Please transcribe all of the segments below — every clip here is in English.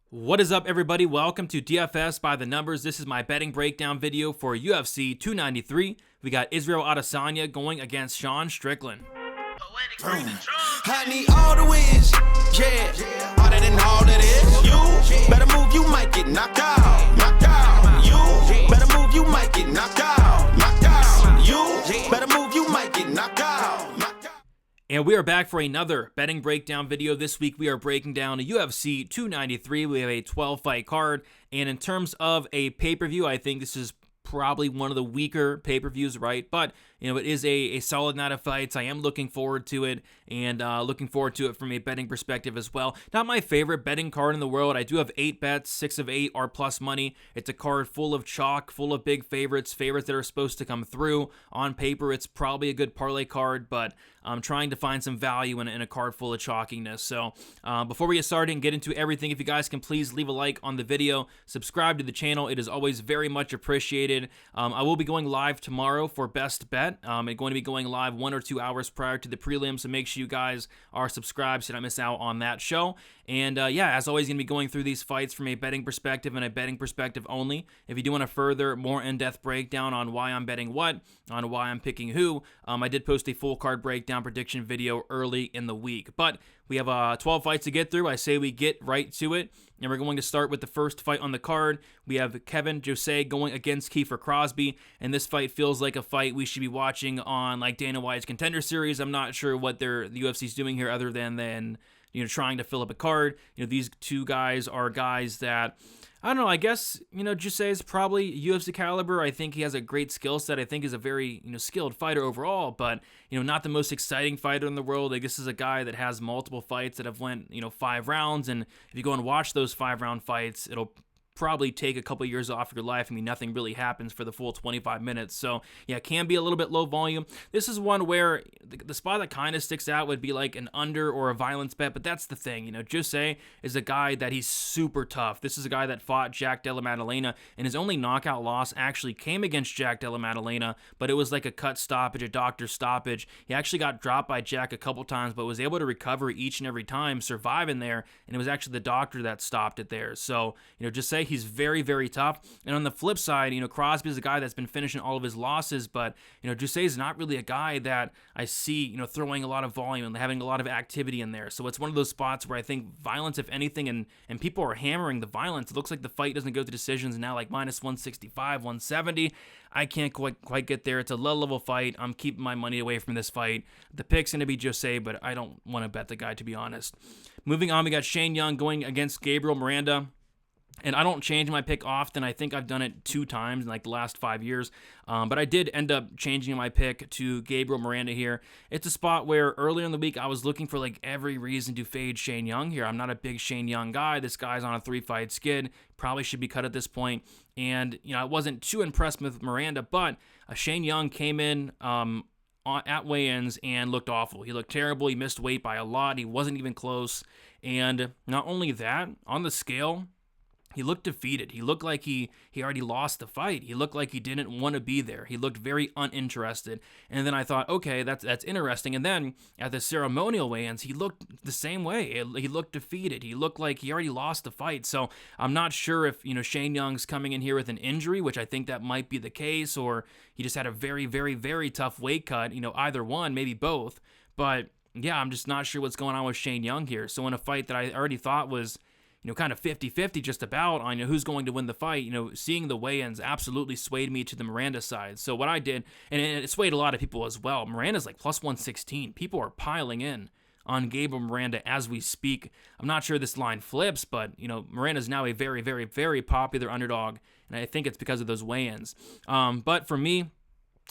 What is up, everybody? Welcome to DFS by the Numbers. This is my betting breakdown video for UFC 293. We got Israel Adesanya going against Sean Strickland. I need all the wins, yeah. Harder than all that is. You better move, you might get knocked out. Knocked out. You better move, you might get knocked out. Knocked out. You better move, you might get knocked out. Knocked out. And we are back for another betting breakdown video. This week we are breaking down a UFC 293. We have a 12-fight card. And in terms of a pay-per-view, I think this is probably one of the weaker pay-per-views, right? But, you know, it is a solid night of fights. I am looking forward to it, and looking forward to it from a betting perspective as well. Not my favorite betting card in the world. I do have 8 bets. 6 of 8 are plus money. It's a card full of chalk, full of big favorites that are supposed to come through. On paper, it's probably a good parlay card, but I'm trying to find some value in a card full of chalkiness. So before we get started and get into everything, if you guys can please leave a like on the video, subscribe to the channel. It is always very much appreciated. I will be going live tomorrow for Best Bet. I'm going to be going live 1 or 2 hours prior to the prelim, so make sure you guys are subscribed so you don't miss out on that show. And yeah, as always, going to be going through these fights from a betting perspective and a betting perspective only. If you do want a further, more in-depth breakdown on why I'm betting what, on why I'm picking who, I did post a full card breakdown prediction video early in the week. But we have 12 fights to get through. I say we get right to it. And we're going to start with the first fight on the card. We have Kevin Jose going against Crosby. And this fight feels like a fight we should be watching on like Dana White's Contender Series. I'm not sure what the UFC's doing here other than trying to fill up a card. These two guys are guys that, I don't know, I guess, Jose is probably UFC caliber. I think he has a great skill set. I think he's a very, skilled fighter overall, but, not the most exciting fighter in the world. Like, this is a guy that has multiple fights that have went, 5 rounds, and if you go and watch those 5-round fights, it'll probably take a couple years off your life. I mean, nothing really happens for the full 25 minutes. So, yeah, it can be a little bit low volume. This is one where the spot that kind of sticks out would be like an under or a violence bet, but that's the thing. Jose is a guy that he's super tough. This is a guy that fought Jack Della Maddalena, and his only knockout loss actually came against Jack Della Maddalena, but it was like a cut stoppage, a doctor stoppage. He actually got dropped by Jack a couple times, but was able to recover each and every time, survive in there, and it was actually the doctor that stopped it there. So, Jose, he's very, very tough. And on the flip side, Crosby is a guy that's been finishing all of his losses, but, Jose is not really a guy that I see, throwing a lot of volume and having a lot of activity in there. So it's one of those spots where I think violence, if anything, and people are hammering the violence. It looks like the fight doesn't go to decisions now, like minus 165, 170. I can't quite get there. It's a low-level fight. I'm keeping my money away from this fight. The pick's going to be Jose, but I don't want to bet the guy, to be honest. Moving on, we got Shane Young going against Gabriel Miranda. And I don't change my pick often. I think I've done it 2 times in like the last 5 years. But I did end up changing my pick to Gabriel Miranda here. It's a spot where earlier in the week I was looking for like every reason to fade Shane Young here. I'm not a big Shane Young guy. This guy's on a 3-fight skid. Probably should be cut at this point. And, I wasn't too impressed with Miranda, but Shane Young came in at weigh-ins and looked awful. He looked terrible. He missed weight by a lot. He wasn't even close. And not only that, on the scale, he looked defeated. He looked like he already lost the fight. He looked like he didn't want to be there. He looked very uninterested. And then I thought, okay, that's interesting. And then at the ceremonial weigh-ins, he looked the same way. He looked defeated. He looked like he already lost the fight. So I'm not sure if, Shane Young's coming in here with an injury, which I think that might be the case, or he just had a very, very, very tough weight cut. Either one, maybe both. But yeah, I'm just not sure what's going on with Shane Young here. So in a fight that I already thought was kind of 50-50 just about on who's going to win the fight, seeing the weigh-ins absolutely swayed me to the Miranda side. So what I did, and it swayed a lot of people as well, Miranda's like plus 116. People are piling in on Gabriel Miranda as we speak. I'm not sure this line flips, but, Miranda's now a very, very, very popular underdog, and I think it's because of those weigh-ins. But for me,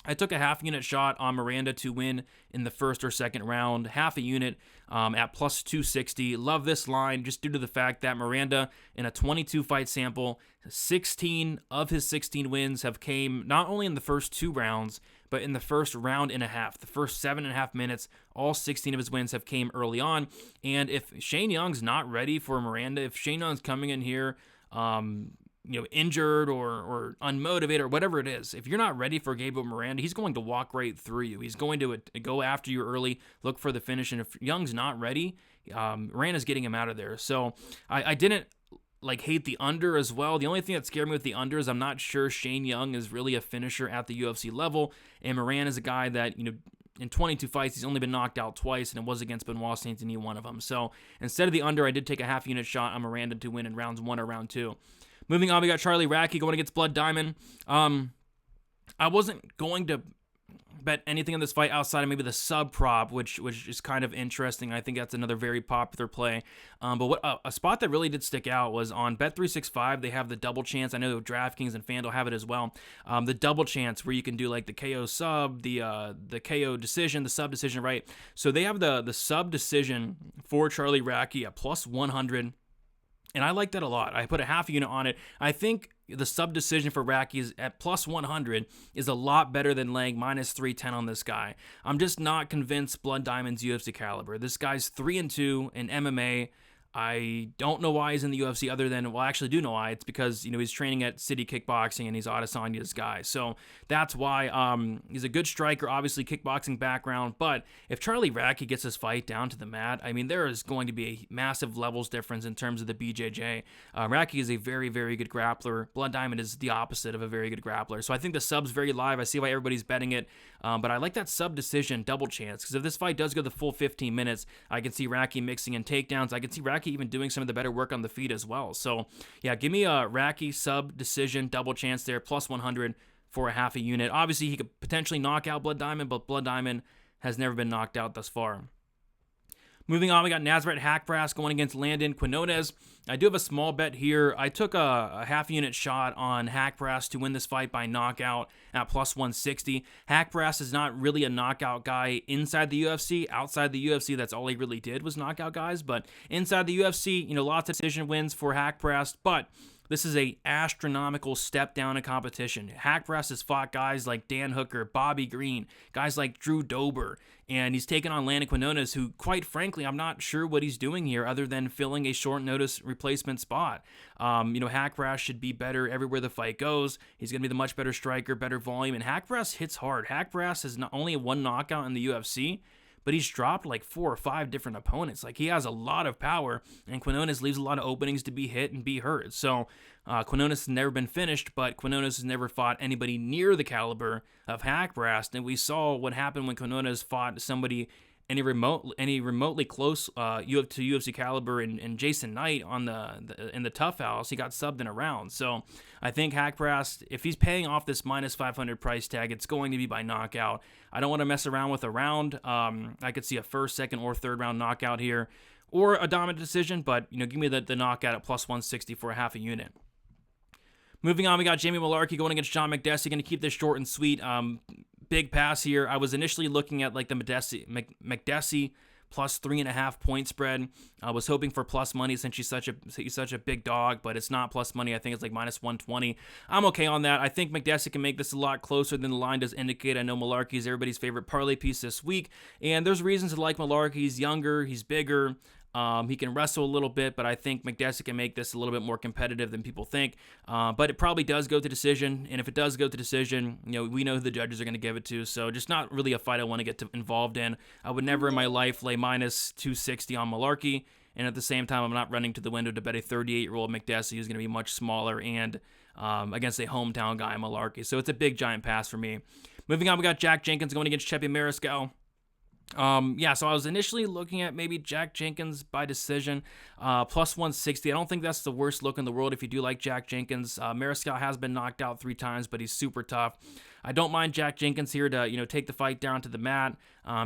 I took a half-unit shot on Miranda to win in the first or second round, half a unit at plus 260. Love this line just due to the fact that Miranda, in a 22-fight sample, 16 of his 16 wins have came not only in the first 2 rounds, but in the first round and a half, the first 7.5 minutes, all 16 of his wins have came early on. And if Shane Young's not ready for Miranda, if Shane Young's coming in here, injured or unmotivated or whatever it is, if you're not ready for Gabriel Miranda, he's going to walk right through you. He's going to go after you early, look for the finish, and if Young's not ready, Miranda's getting him out of there. So I didn't hate the under as well. The only thing that scared me with the under is I'm not sure Shane Young is really a finisher at the UFC level, and Miranda is a guy that, in 22 fights, he's only been knocked out twice, and it was against Benoit Saint-Denis, one of them. So instead of the under, I did take a half-unit shot on Miranda to win in rounds 1 or round 2. Moving on, we got Charlie Radtke going against Blood Diamond. I wasn't going to bet anything on this fight outside of maybe the sub prop, which is kind of interesting. I think that's another very popular play. But what a spot that really did stick out was on Bet365. They have the double chance. I know DraftKings and FanDuel have it as well. The double chance where you can do like the KO sub, the KO decision, the sub decision, right? So they have the sub decision for Charlie Radtke at plus 100. And I like that a lot. I put a half unit on it. I think the sub decision for Radtke is at plus 100 is a lot better than laying minus 310 on this guy. I'm just not convinced Blood Diamond's UFC caliber. This guy's 3-2 in MMA. I don't know why he's in the UFC other than, well, I actually do know why. It's because, he's training at City Kickboxing and he's Adesanya's guy. So that's why he's a good striker, obviously kickboxing background. But if Charlie Radtke gets his fight down to the mat, I mean, there is going to be a massive levels difference in terms of the BJJ. Radtke is a very, very good grappler. Blood Diamond is the opposite of a very good grappler. So I think the sub's very live. I see why everybody's betting it. But I like that sub decision double chance, because if this fight does go the full 15 minutes, I can see Radtke mixing in takedowns. I can see Radtke even doing some of the better work on the feet as well. So yeah, give me a Radtke sub decision double chance there, plus 100 for a half a unit. Obviously, he could potentially knock out Blood Diamond, but Blood Diamond has never been knocked out thus far. Moving on, we got Nasrat Haqparast going against Landon Quinones. I do have a small bet here. I took a half-unit shot on Haqparast to win this fight by knockout at plus 160. Haqparast is not really a knockout guy inside the UFC. Outside the UFC, that's all he really did was knockout guys. But inside the UFC, lots of decision wins for Haqparast. But this is a astronomical step down in competition. Haqparast has fought guys like Dan Hooker, Bobby Green, guys like Drew Dober, and he's taken on Landon Quinones, who, quite frankly, I'm not sure what he's doing here other than filling a short notice replacement spot. Haqparast should be better everywhere the fight goes. He's going to be the much better striker, better volume, and Haqparast hits hard. Haqparast has not only one knockout in the UFC, but he's dropped like 4 or 5 different opponents. Like, he has a lot of power, and Quinones leaves a lot of openings to be hit and be hurt. So Quinones has never been finished, but Quinones has never fought anybody near the caliber of Haqparast. And we saw what happened when Quinones fought somebody any remotely close to UFC caliber and Jason Knight in the Tough House. He got subbed in a round. So I think Haqparast, if he's paying off this minus 500 price tag, it's going to be by knockout. I don't want to mess around with a round. I could see a first, second, or third round knockout here, or a dominant decision. But give me the knockout at plus 160 for a half a unit. Moving on, we got Jamie Mullarkey going against John Makdessi. Going to keep this short and sweet. Big pass here. I was initially looking at like the Makdessi plus 3.5 point spread. I was hoping for plus money since he's such a big dog, but it's not plus money. I think it's like minus 120. I'm okay on that. I think Makdessi can make this a lot closer than the line does indicate. I know Mullarkey is everybody's favorite parlay piece this week, and there's reasons to like Mullarkey. He's younger, he's bigger. He can wrestle a little bit, but I think Makdessi can make this a little bit more competitive than people think. But it probably does go to decision, and if it does go to decision, we know who the judges are going to give it to. So just not really a fight I want to get involved in. I would never in my life lay minus 260 on Mullarkey, and at the same time, I'm not running to the window to bet a 38-year-old Makdessi who's going to be much smaller and against a hometown guy, Mullarkey. So it's a big, giant pass for me. Moving on, we got Jack Jenkins going against Chepe Mariscal. So I was initially looking at maybe Jack Jenkins by decision, plus 160. I don't think that's the worst look in the world if you do like Jack Jenkins. Mariscal has been knocked out 3 times, but he's super tough. I don't mind Jack Jenkins here to, take the fight down to the mat,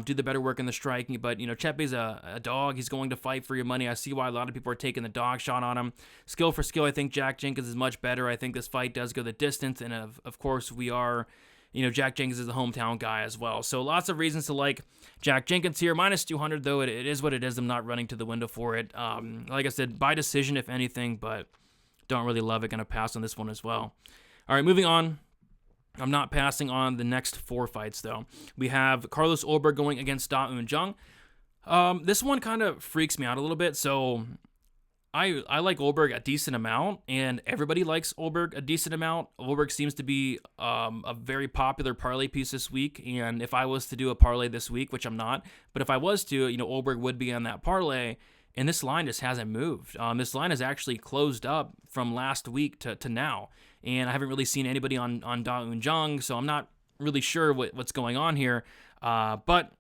do the better work in the striking, but, Chepe's a dog. He's going to fight for your money. I see why a lot of people are taking the dog shot on him. Skill for skill, I think Jack Jenkins is much better. I think this fight does go the distance, and of course we are... Jack Jenkins is a hometown guy as well. So lots of reasons to like Jack Jenkins here. Minus 200, though, it is what it is. I'm not running to the window for it. Like I said, by decision, if anything, but don't really love it. Going to pass on this one as well. All right, moving on. I'm not passing on the next 4 fights, though. We have Carlos Ulberg going against Da Un Jung. This one kind of freaks me out a little bit, so... I like Ulberg a decent amount, and everybody likes Ulberg a decent amount. Ulberg seems to be a very popular parlay piece this week, and if I was to do a parlay this week, which I'm not, but if I was to, Ulberg would be on that parlay, and this line just hasn't moved. This line has actually closed up from last week to now, and I haven't really seen anybody on Da Un Jung, so I'm not really sure what's going on here. But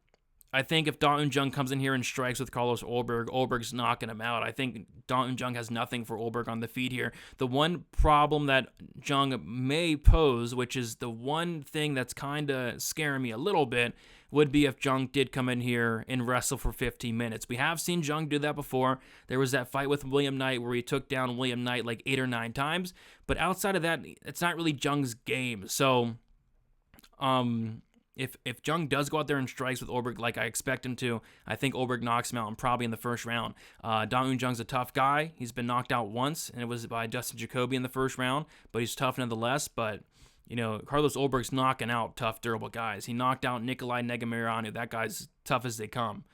I think if Da Un Jung comes in here and strikes with Carlos Ulberg, Ulberg's knocking him out. I think Da Un Jung has nothing for Ulberg on the feet here. The one problem that Jung may pose, which is the one thing that's kind of scaring me a little bit, would be if Jung did come in here and wrestle for 15 minutes. We have seen Jung do that before. There was that fight with William Knight where he took down William Knight like 8 or 9 times. But outside of that, it's not really Jung's game. So, If Jung does go out there and strikes with Ulberg like I expect him to, I think Ulberg knocks him out and probably in the first round. Da Un Jung's a tough guy. He's been knocked out once, and it was by Dustin Jacoby in the first round, but he's tough nonetheless. But, Carlos Ulberg's knocking out tough, durable guys. He knocked out Nikolai Negumereanu. That guy's tough as they come.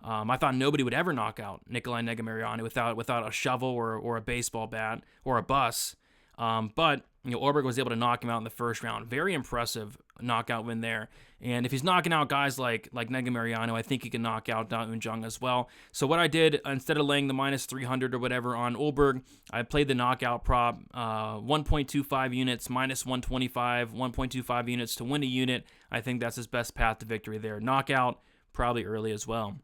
I thought nobody would ever knock out Nikolai Negumereanu without a shovel or a baseball bat or a bus. But Ulberg was able to knock him out in the first round. Very impressive knockout win there. And if he's knocking out guys like Negumereanu, I think he can knock out Da Un Jung as well. So what I did, instead of laying the minus 300 or whatever on Ulberg, I played the knockout prop, 1.25 units, minus 125, 1.25 units to win a unit. I think that's his best path to victory there. Knockout, probably early as well.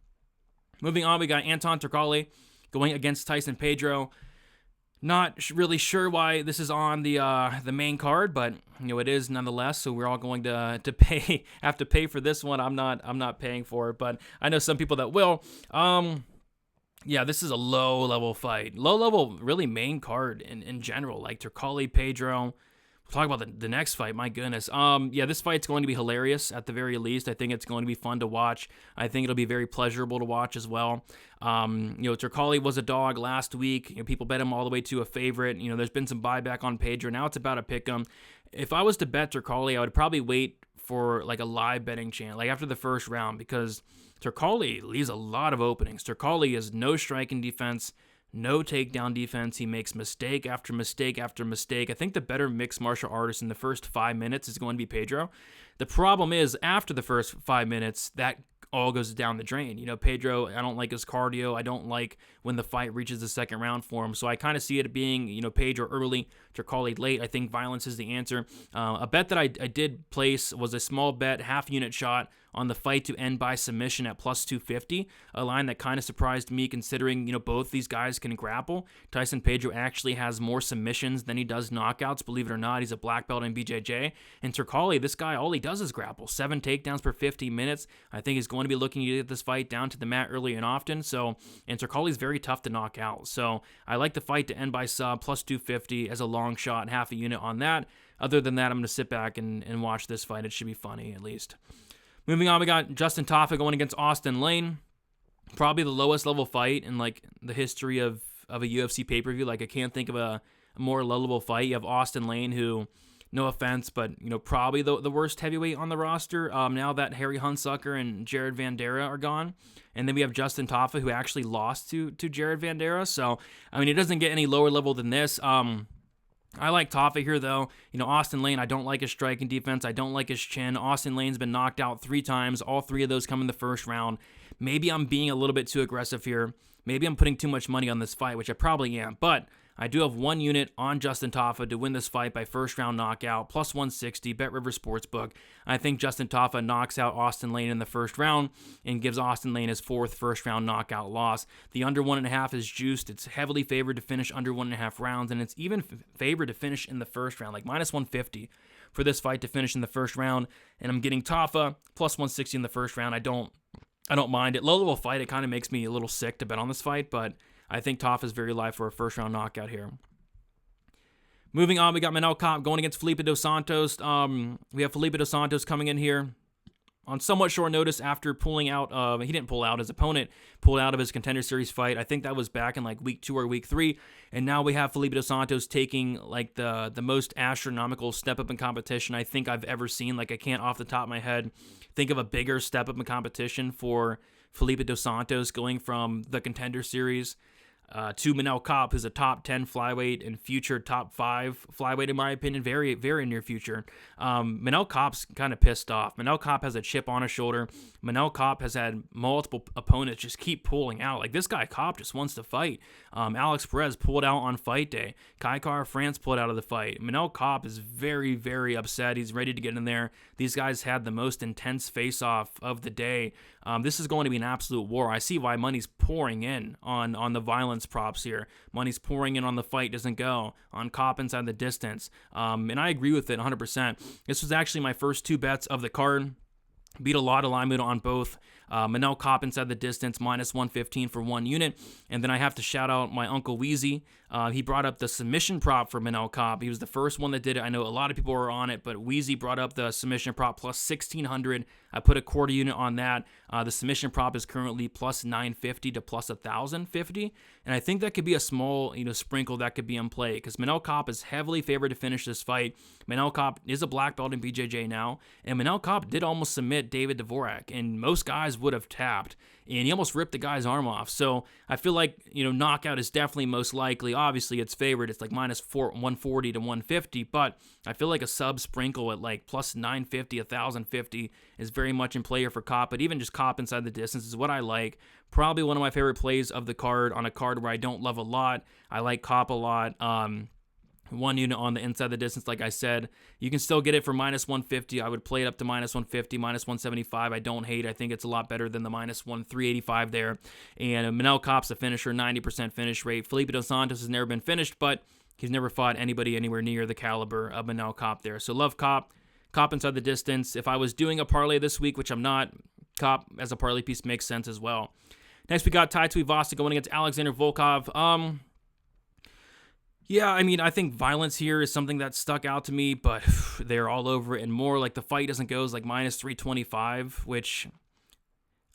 Moving on, we got Anton Turkalj going against Tyson Pedro. Not really sure why this is on the main card, but it is nonetheless. So we're all going to have to pay for this one. I'm not paying for it, but I know some people that will. Yeah, this is a low level fight, low level really main card in general. Like Turkalj, Pedro. We'll talk about the next fight. My goodness. Yeah, this fight's going to be hilarious at the very least. I think it's going to be fun to watch. I think it'll be very pleasurable to watch as well. Turkalj was a dog last week. People bet him all the way to a favorite. There's been some buyback on Pedro. Now it's about a pick 'em. If I was to bet Turkalj, I would probably wait for like a live betting chance, like after the first round, because Turkalj leaves a lot of openings. Turkalj has no striking defense, no takedown defense. He makes mistake after mistake after mistake. I think the better mixed martial artist in the first 5 minutes is going to be Pedro. The problem is after the first 5 minutes, that all goes down the drain. Pedro, I don't like his cardio. I don't like when the fight reaches the second round for him. So I kind of see it being, Pedro early, Turkalj late. I think violence is the answer. A bet that I did place was a small bet, half unit shot on the fight to end by submission at plus 250, a line that kind of surprised me considering, both these guys can grapple. Tyson Pedro actually has more submissions than he does knockouts, believe it or not. He's a black belt in BJJ. And Turkalj, this guy, all he does is grapple. 7 takedowns per 15 minutes. I think he's going to be looking to get this fight down to the mat early and often. And Turkalj's very tough to knock out. So I like the fight to end by sub, plus 250 as a long shot, half a unit on that. Other than that, I'm going to sit back and watch this fight. It should be funny, at least. Moving on, we got Justin Tafa going against Austin Lane. Probably the lowest level fight in the history of a UFC pay-per-view. I can't think of a more low-level fight. You have Austin Lane, who, no offense, but probably the worst heavyweight on the roster. Now that Harry Hunsucker and Jared Vanderaa are gone. And then we have Justin Tafa, who actually lost to Jared Vanderaa. So, it doesn't get any lower level than this. I like Tafa here, though. Austin Lane, I don't like his striking defense. I don't like his chin. Austin Lane's been knocked out 3 times. All 3 of those come in the first round. Maybe I'm being a little bit too aggressive here. Maybe I'm putting too much money on this fight, which I probably am. But I do have 1 unit on Justin Tafa to win this fight by first round knockout, plus 160, Bet River Sportsbook. I think Justin Tafa knocks out Austin Lane in the first round and gives Austin Lane his 4th first round knockout loss. The under 1.5 is juiced. It's heavily favored to finish under 1.5 rounds, and it's even favored to finish in the first round, like minus 150 for this fight to finish in the first round. And I'm getting Tafa plus 160 in the first round. I don't mind it. Low level fight, it kind of makes me a little sick to bet on this fight, but I think Tafa is very live for a first-round knockout here. Moving on, we got Manel going against Felipe dos Santos. We have Felipe dos Santos coming in here on somewhat short notice after pulling out. He didn't pull out. His opponent pulled out of his Contender Series fight. I think that was back in week 2 or week 3. And now we have Felipe dos Santos taking the most astronomical step up in competition I think I've ever seen. I can't off the top of my head think of a bigger step up in competition for Felipe dos Santos going from the Contender Series to Manel Kape, who's a top 10 flyweight and future top 5 flyweight, in my opinion, very, very near future. Manel Kape's kind of pissed off. Manel Kape has a chip on his shoulder. Manel Kape has had multiple opponents just keep pulling out. Like, this guy Kape just wants to fight. Alex Perez pulled out on fight day. Kai Kara-France pulled out of the fight. Manel Kape is very, very upset. He's ready to get in there. These guys had the most intense face-off of the day. This is going to be an absolute war. I see why money's pouring in on the violence props here. Money's pouring in on the fight doesn't go, on Kape inside the distance. And I agree with it 100%. This was actually my first 2 bets of the card. Beat a lot of alignment on both. Manel Kape inside the distance, minus 115 for 1 unit. And then I have to shout out my Uncle Wheezy. He brought up the submission prop for Manel Kape. He was the first one that did it. I know a lot of people were on it, but Wheezy brought up the submission prop plus 1,600. I put a quarter unit on that. The submission prop is currently plus 950 to plus 1,050. And I think that could be a small, sprinkle that could be in play because Manel Kape is heavily favored to finish this fight. Manel Kape is a black belt in BJJ now, and Manel Kape did almost submit David Dvorak, and most guys would have tapped, and he almost ripped the guy's arm off. So I feel like, knockout is definitely most likely. Obviously, it's favored. It's like minus 140 to 150, but I feel like a sub sprinkle at like plus 950, 1,050 is very much in play here for Kape, but even just Kape inside the distance is what I like. Probably one of my favorite plays of the card on a card where I don't love a lot. I like Kape a lot. 1 unit on the inside the distance, like I said. You can still get it for minus 150. I would play it up to minus 150, minus 175. I don't hate. I think it's a lot better than the minus 385 there. And Manel Kape's a finisher, 90% finish rate. Felipe Dos Santos has never been finished, but he's never fought anybody anywhere near the caliber of Manel Kape there. So love Kape. Kape inside the distance. If I was doing a parlay this week, which I'm not, Kape as a parlay piece makes sense as well. Next, we got Tai Tuivasa going against Alexander Volkov. Yeah, I mean, I think violence here is something that stuck out to me, but they're all over it and more. Like, the fight doesn't go like minus 325, which,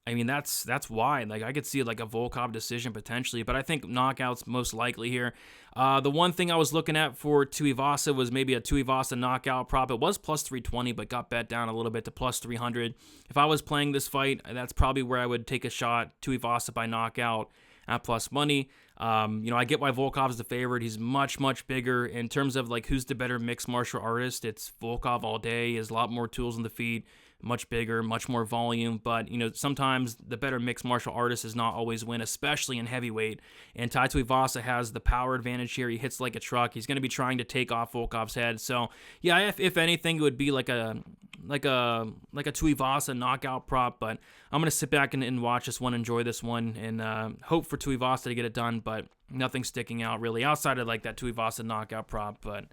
I mean, that's wide. Like, I could see like a Volkov decision potentially, but I think knockout's most likely here. The one thing I was looking at for Tuivasa was maybe a Tuivasa knockout prop. It was plus 320, but got bet down a little bit to plus 300. If I was playing this fight, that's probably where I would take a shot. Tuivasa by knockout at plus money. I get why Volkov is the favorite. He's much, much bigger. In terms of like who's the better mixed martial artist, it's Volkov all day. He has a lot more tools in the feet, much bigger, much more volume. But, sometimes the better mixed martial artist does not always win, especially in heavyweight. And Tai Tuivasa has the power advantage here. He hits like a truck. He's going to be trying to take off Volkov's head. So, yeah, if anything, it would be like a Tuivasa knockout prop. But I'm going to sit back and watch this one, enjoy this one, and hope for Tuivasa to get it done. But nothing sticking out really outside of like that Tuivasa knockout prop. But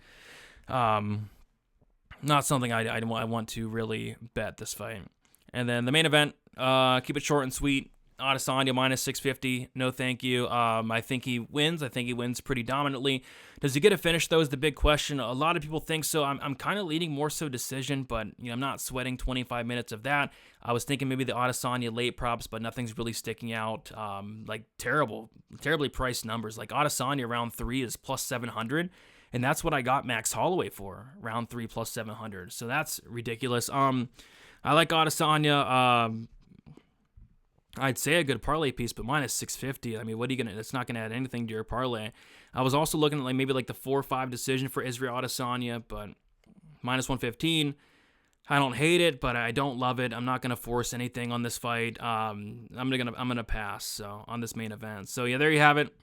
not something I want to really bet this fight. And then the main event, keep it short and sweet. Adesanya minus 650. No, thank you. I think he wins. I think he wins pretty dominantly. Does he get a finish, though, is the big question. A lot of people think so. I'm kind of leaning more so decision, but I'm not sweating 25 minutes of that. I was thinking maybe the Adesanya late props, but nothing's really sticking out. Like terribly priced numbers. Like Adesanya round 3 is plus 700. And that's what I got Max Holloway for, round 3 plus 700. So that's ridiculous. I like Adesanya. I'd say a good parlay piece, but minus 650. I mean, what are you gonna? That's not gonna add anything to your parlay. I was also looking at maybe the 4-5 decision for Israel Adesanya, but minus 115. I don't hate it, but I don't love it. I'm not gonna force anything on this fight. I'm gonna pass. So on this main event. So yeah, there you have it.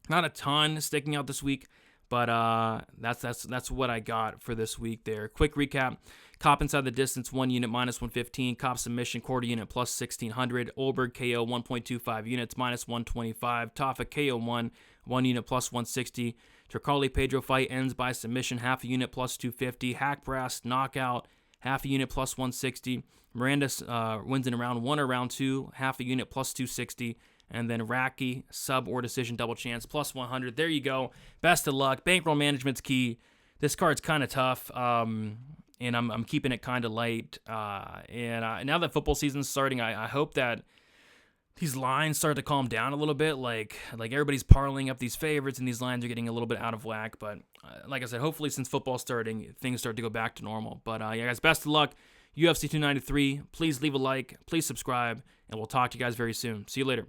Not a ton sticking out this week. But that's what I got for this week there. Quick recap. Kape inside the distance, 1 unit, minus 115. Kape submission, quarter unit, plus 1,600. Ulberg KO, 1.25 units, minus 125. Tafa KO 1 unit, plus 160. Turkalj Pedro fight ends by submission, half a unit, plus 250. Haqparast knockout, half a unit, plus 160. Miranda wins in round 1 or round 2, half a unit, plus 260. And then Raki, sub or decision double chance, plus 100. There you go. Best of luck. Bankroll management's key. This card's kind of tough, and I'm keeping it kind of light. And now that football season's starting, I hope that these lines start to calm down a little bit. Like everybody's parlaying up these favorites, and these lines are getting a little bit out of whack. But like I said, hopefully since football's starting, things start to go back to normal. But yeah, guys, best of luck. UFC 293. Please leave a like. Please subscribe, and we'll talk to you guys very soon. See you later.